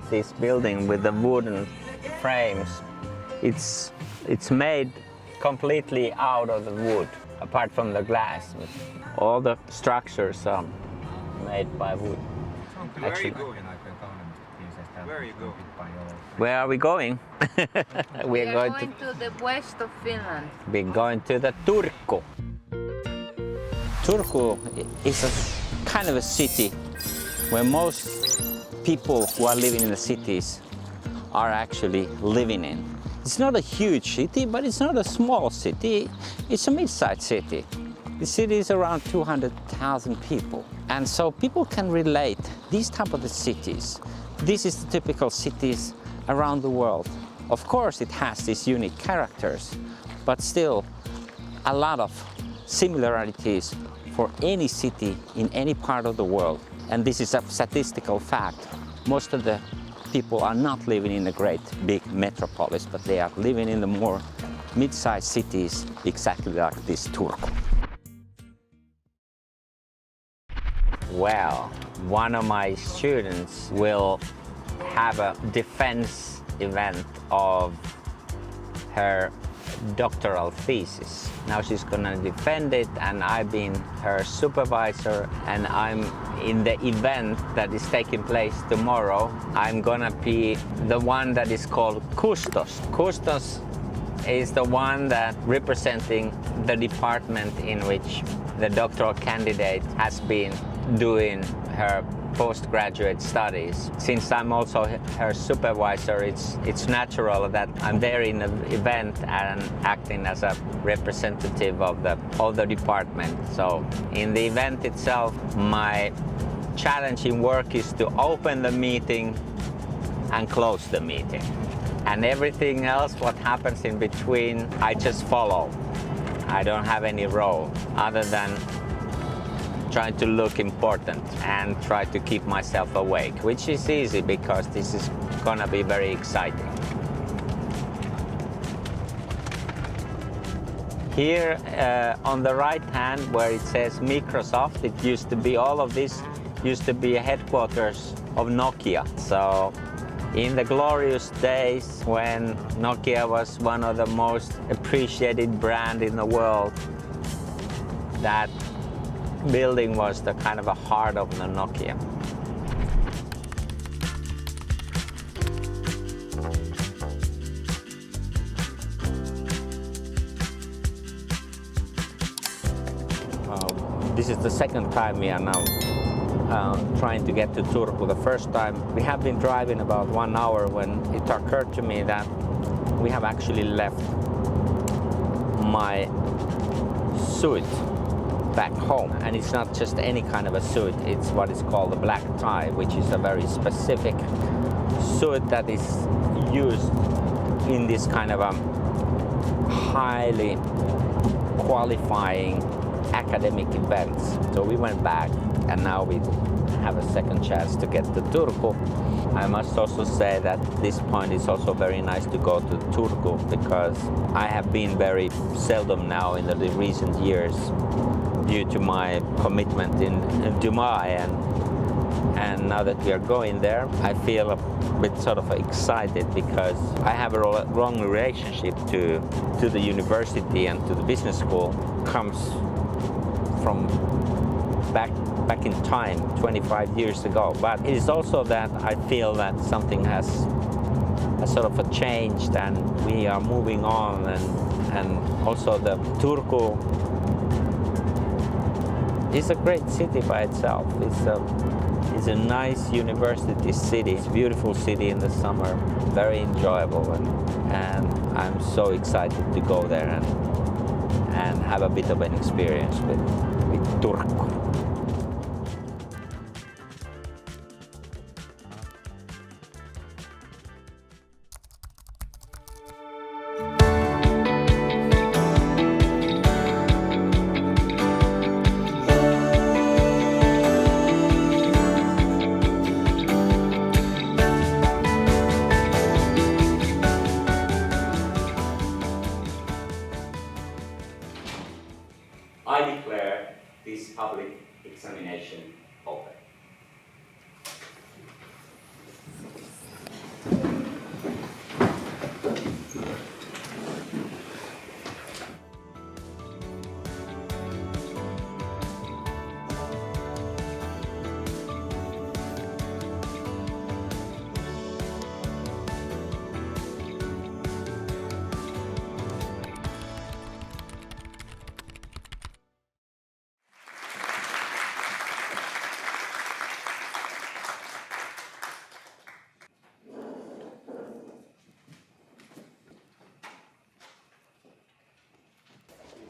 This building with the wooden frames, it's made completely out of the wood, apart from the glass. All the structures are made by wood. Where are you going? Where are you going? Where are we going? We are going to the west of Finland. We're going to the Turku. Turku is a kind of a city where most people who are living in the cities are actually living in. It's not a huge city, but it's not a small city. It's a mid-sized city. The city is around 200,000 people. And so people can relate these type of the cities. This is the typical cities around the world. Of course, it has these unique characters, but still a lot of similarities for any city in any part of the world. And this is a statistical fact. Most of the people are not living in a great big metropolis, but they are living in the more mid-sized cities, exactly like this Turku. Well, one of my students will have a defense event of her doctoral thesis. Now she's gonna defend it, and I've been her supervisor, and I'm in the event that is taking place tomorrow. I'm gonna be the one that is called Custos. Custos is the one that representing the department in which the doctoral candidate has been doing her postgraduate studies. Since I'm also her supervisor, it's natural that I'm there in the event and acting as a representative of the department. So in the event itself, my challenging work is to open the meeting and close the meeting. And everything else, what happens in between, I just follow. I don't have any role other than trying to look important and try to keep myself awake, which is easy because this is gonna be very exciting. Here on the right hand where it says Microsoft, it used to be, all of this used to be a headquarters of Nokia. So in the glorious days when Nokia was one of the most appreciated brand in the world, that building was the kind of a heart of the Nokia. This is the second time we are now trying to get to Turku. The first time we have been driving about 1 hour when it occurred to me that we have actually left my suit back home, and it's not just any kind of a suit, it's what is called a black tie, which is a very specific suit that is used in this kind of a highly qualifying academic events. So we went back, and now we have a second chance to get to Turku. I must also say that this point is also very nice to go to Turku, because I have been very seldom now in the recent years due to my commitment in Dubai, and now that we are going there, I feel a bit sort of excited because I have a wrong relationship to the university and to the business school. Comes from back in time, 25 years ago. But it is also that I feel that something has sort of changed, and we are moving on, and also the Turku is a great city by itself. It's a nice university city. It's a beautiful city in the summer, very enjoyable, and I'm so excited to go there and have a bit of an experience with Turku. I declare this public examination open.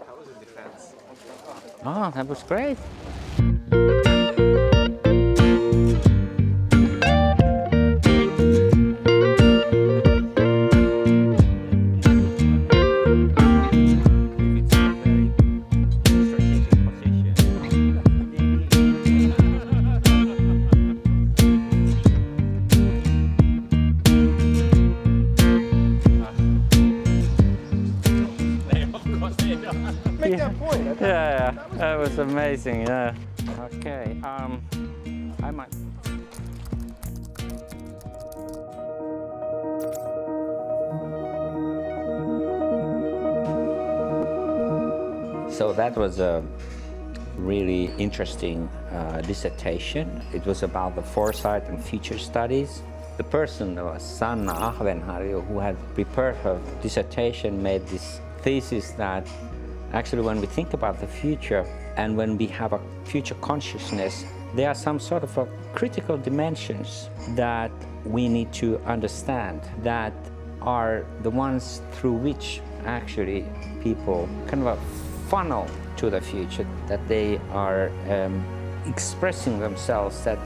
How was the defense? Oh, that was great. Make that point. Yeah, that was amazing. Yeah. Okay. I might. So that was a really interesting dissertation. It was about the foresight and future studies. The person, Sanna Ahvenharju, who had prepared her dissertation, made this thesis that actually when we think about the future and when we have a future consciousness, there are some sort of critical dimensions that we need to understand that are the ones through which actually people kind of funnel to the future, that they are expressing themselves, that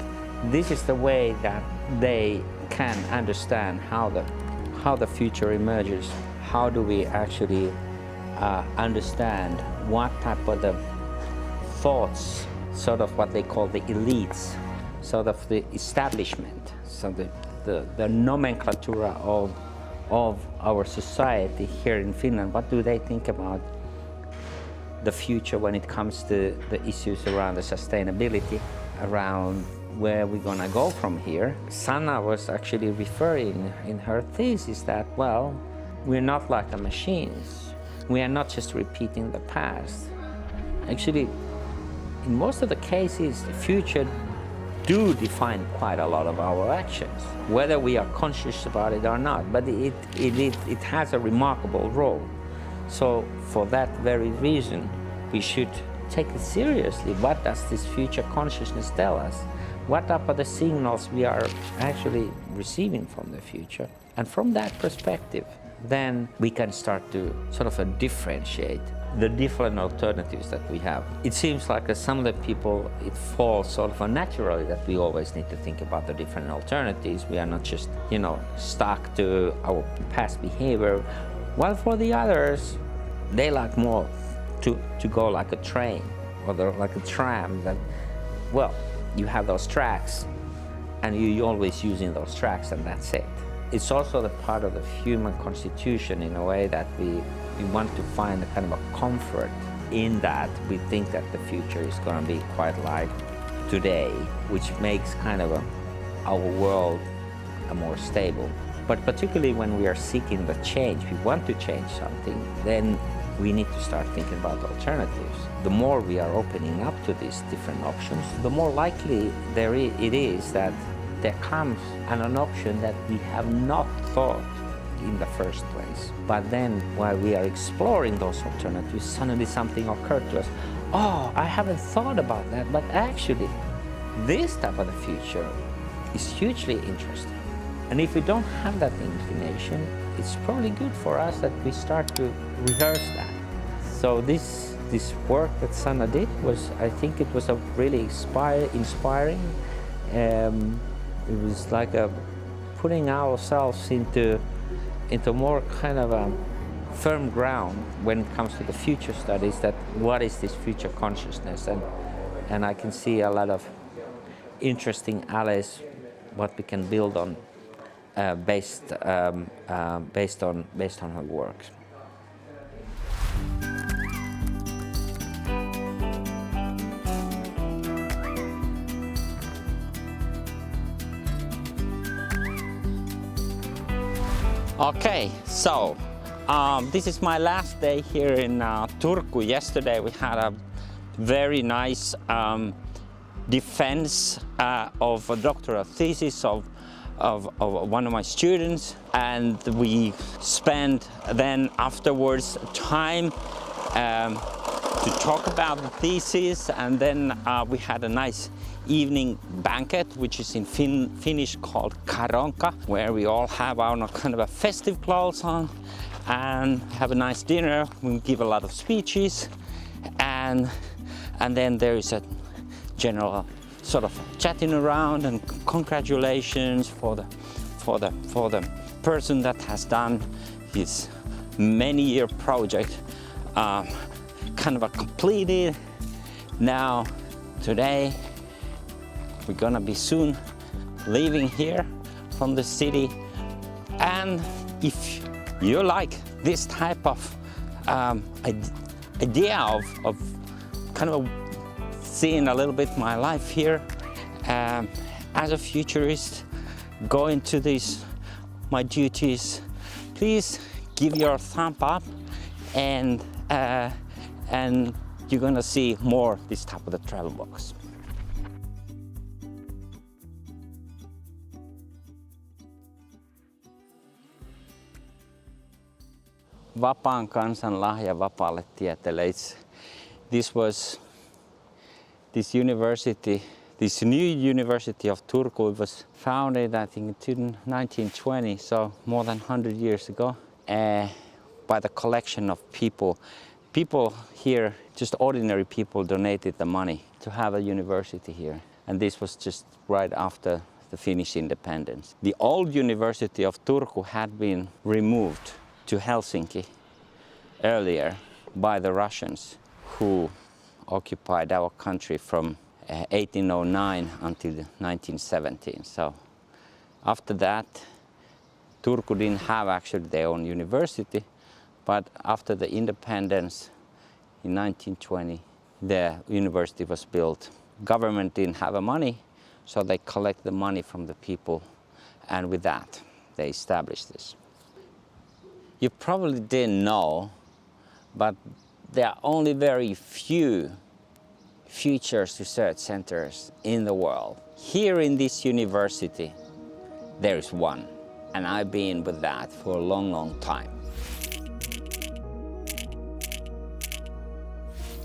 this is the way that they can understand how the future emerges. How do we actually understand what type of the thoughts, sort of what they call the elites, sort of the establishment, so the nomenclatura of our society here in Finland, what do they think about the future when it comes to the issues around the sustainability, around where we're gonna go from here. Sanna was actually referring in her thesis that, well, we're not like the machines. We are not just repeating the past. Actually, in most of the cases, the future do define quite a lot of our actions, whether we are conscious about it or not, but it has a remarkable role. So for that very reason, we should take it seriously. What does this future consciousness tell us? What are the signals we are actually receiving from the future? And from that perspective, then we can start to sort of differentiate the different alternatives that we have. It seems like some of the people, it falls sort of naturally that we always need to think about the different alternatives. We are not just, stuck to our past behavior. While for the others, they like more to go like a train or like a tram, that, well, you have those tracks and you're always using those tracks and that's it. It's also the part of the human constitution in a way that we want to find a kind of a comfort in that. We think that the future is going to be quite like today, which makes kind of our world a more stable. But particularly when we are seeking the change, we want to change something, then we need to start thinking about alternatives. The more we are opening up to these different options, the more likely it is that there comes an option that we have not thought in the first place. But then while we are exploring those alternatives, suddenly something occurred to us. Oh, I haven't thought about that, but actually this type of the future is hugely interesting. And if we don't have that inclination, it's probably good for us that we start to rehearse that. So this work that Sanna did I think it was a really inspiring. It was like putting ourselves into more kind of a firm ground when it comes to the future studies, that what is this future consciousness, and I can see a lot of interesting alleys what we can build on based on her work. Okay, so this is my last day here in Turku. Yesterday we had a very nice defense of a doctoral thesis of one of my students, and we spent then afterwards time to talk about the thesis, and then we had a nice evening banquet, which is in Finnish called karonka, where we all have our kind of a festive clothes on and have a nice dinner. We give a lot of speeches, and then there is a general sort of chatting around and congratulations for the person that has done his many-year project kind of a completed. Now today we're gonna be soon leaving here from the city, and if you like this type of idea of kind of seeing a little bit my life here as a futurist, going to these my duties, please give your thumb up, and you're gonna see more this type of the travel box. Vapaan kansan lahja vapaalle tieteelle. This university, this new University of Turku, was founded, I think, in 1920, so more than 100 years ago, by the collection of people. People here, just ordinary people, donated the money to have a university here. And this was just right after the Finnish independence. The old University of Turku had been removed to Helsinki earlier by the Russians, who occupied our country from 1809 until 1917. So after that, Turku didn't have actually their own university, but after the independence in 1920, the university was built. Government didn't have the money, so they collected the money from the people, and with that, they established this. You probably didn't know, but there are only very few futures research centers in the world. Here in this university, there is one, and I've been with that for a long, long time.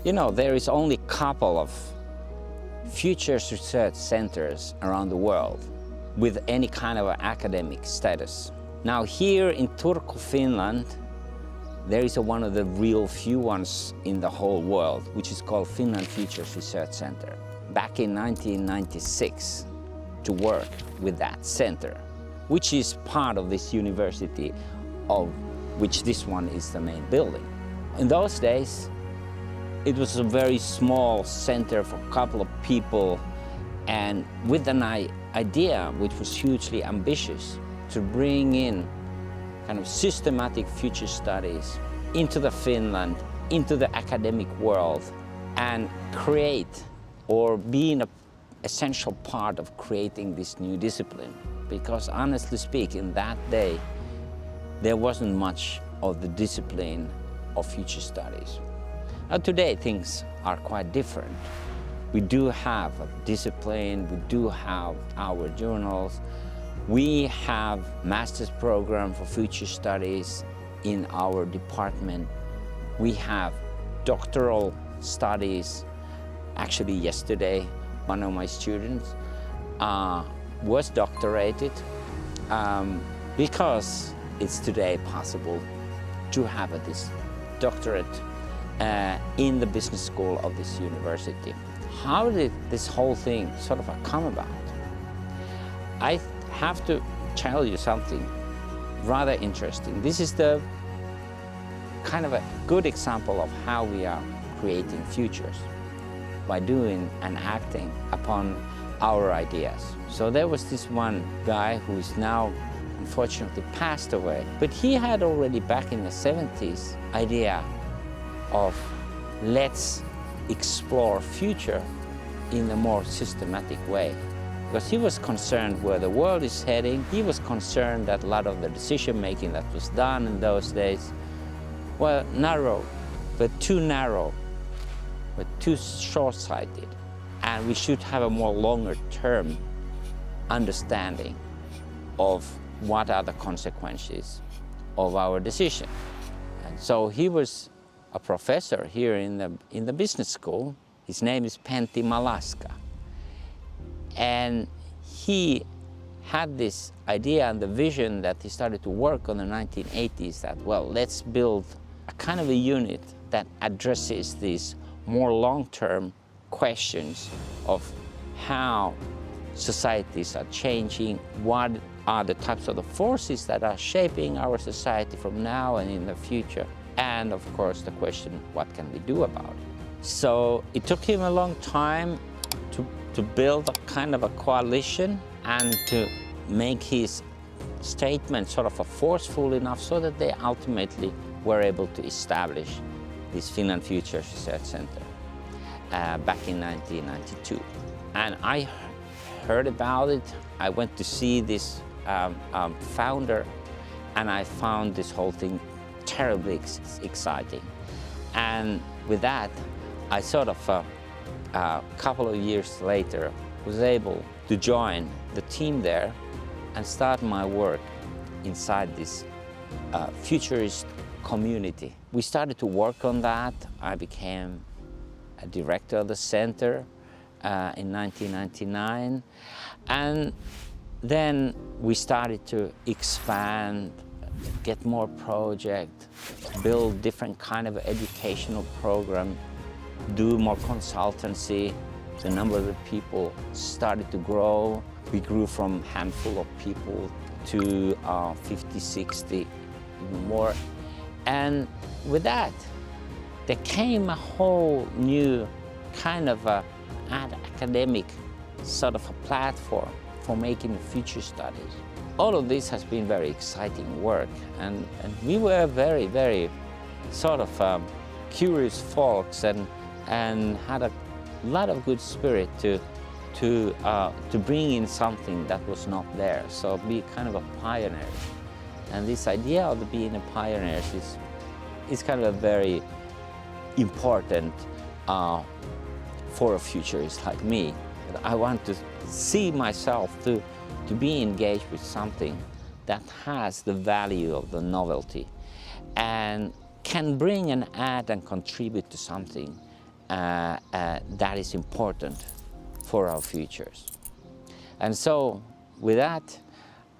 You know, there is only a couple of futures research centers around the world with any kind of academic status. Now here in Turku, Finland, there is one of the real few ones in the whole world, which is called Finland Futures Research Center. Back in 1996, to work with that center, which is part of this university, of which this one is the main building. In those days, it was a very small center for a couple of people, and with an idea which was hugely ambitious, to bring in kind of systematic future studies into the Finland, into the academic world, and create or be an essential part of creating this new discipline. Because honestly speaking, that day, there wasn't much of the discipline of future studies. Now today things are quite different. We do have a discipline, we do have our journals, we have master's program for future studies in our department. We have doctoral studies. Actually yesterday, one of my students was doctorated because it's today possible to have this doctorate in the business school of this university. How did this whole thing sort of come about? I have to tell you something rather interesting. This is the kind of a good example of how we are creating futures, by doing and acting upon our ideas. So there was this one guy who is now unfortunately passed away, but he had already back in the 70s idea of let's explore future in a more systematic way. because he was concerned where the world is heading. He was concerned that a lot of the decision making that was done in those days were narrow, but too narrow, but too short-sighted. And we should have a more longer-term understanding of what are the consequences of our decision. And so he was a professor here in the business school. His name is Pentti Malaska. And he had this idea and the vision that he started to work on in the 1980s that, well, let's build a kind of a unit that addresses these more long-term questions of how societies are changing, what are the types of the forces that are shaping our society from now and in the future, and of course the question, what can we do about it? So it took him a long time to build a kind of a coalition and to make his statement sort of forceful enough so that they ultimately were able to establish this Finland Futurist Research Center back in 1992. And I heard about it. I went to see this founder, and I found this whole thing terribly exciting. And with that, I sort of a couple of years later was able to join the team there and start my work inside this futurist community. We started to work on that. I became a director of the center in 1999, and then we started to expand, get more projects, build different kind of educational program, do more consultancy. The number of the people started to grow. We grew from a handful of people to 50, 60, even more. And with that, there came a whole new kind of academic sort of a platform for making future studies. All of this has been very exciting work, and we were very, very sort of curious folks and had a lot of good spirit to bring in something that was not there. So be kind of a pioneer. And this idea of being a pioneer is kind of a very important for a futurist like me. I want to see myself to be engaged with something that has the value of the novelty and can bring and add and contribute to something that is important for our futures. And so with that,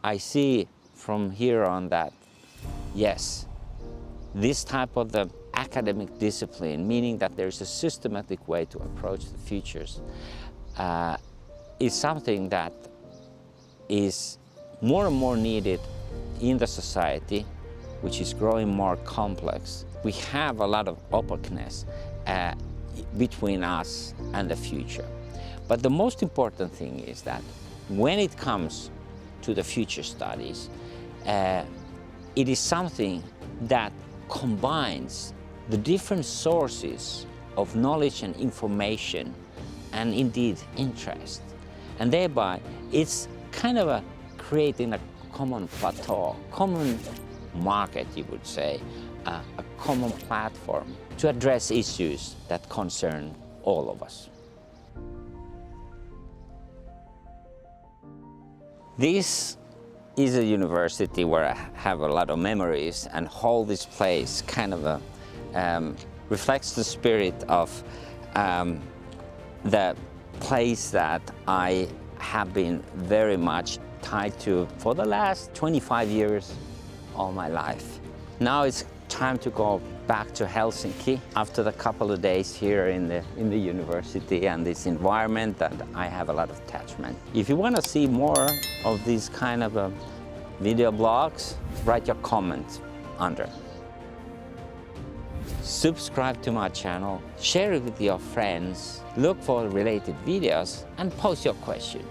I see from here on that, yes, this type of the academic discipline, meaning that there's a systematic way to approach the futures, is something that is more and more needed in the society, which is growing more complex. We have a lot of openness between us and the future. But the most important thing is that when it comes to the future studies, it is something that combines the different sources of knowledge and information and indeed interest. And thereby it's kind of creating a common plateau, common market, you would say, a common platform to address issues that concern all of us. This is a university where I have a lot of memories, and whole this place kind of reflects the spirit of the place that I have been very much tied to for the last 25 years of my life. Now it's time to go back to Helsinki after the couple of days here in the university and this environment that I have a lot of attachment. If you want to see more of these kind of video blogs, write your comments under. Subscribe to my channel, share it with your friends, look for related videos and post your questions.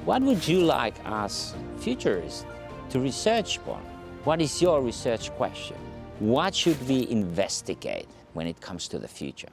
What would you like us futurists to research on? What is your research question? What should we investigate when it comes to the future?